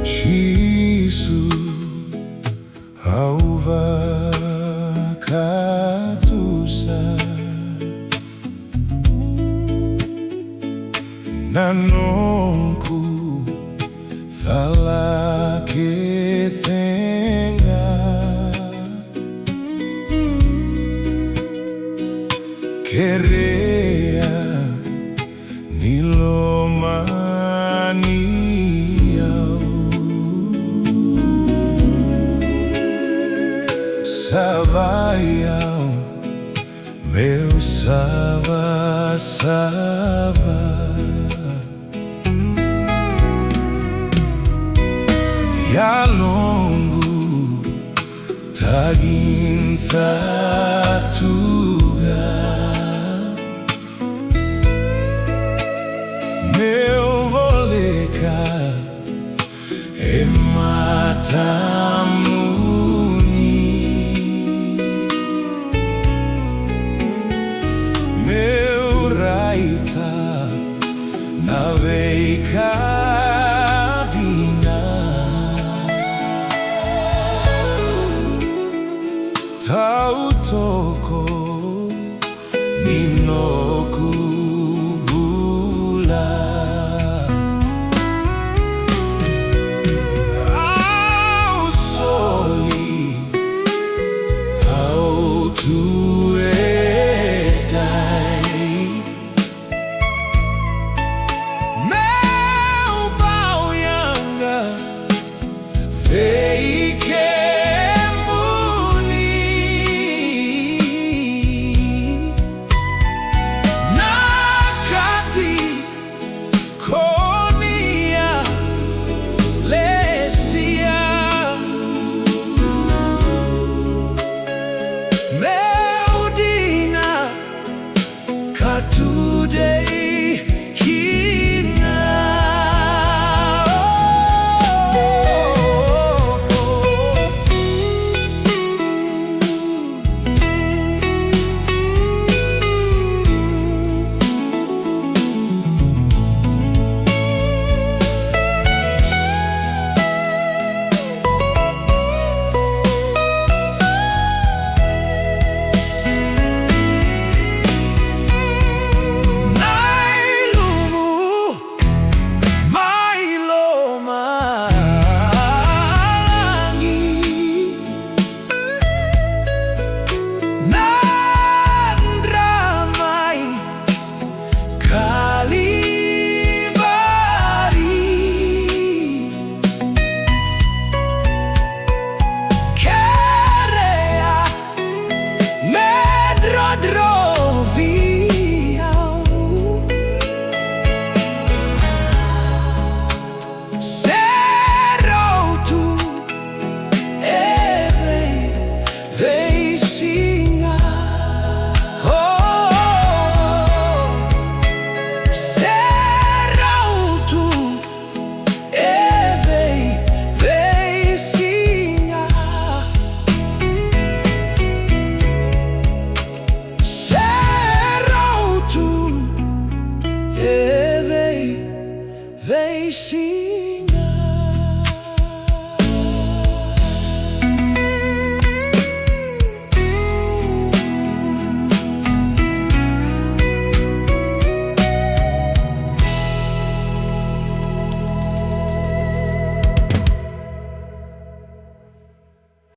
Jisu au VAKATUSA na noqu cala kecega Kerea ni lomani Savai meu savasava Yaloqu tagica meu voleka matamuni meu raica na veika dina Taucoko ni noqu bula soli tudei meu bau yaga veika kemuni na kaci lesia meu dina tudei kina lumu mai lomalagi mai Kalivari Kerea me drodrovi Serau tudei veisiga Serau tudei veisiga Serau tudei veisiga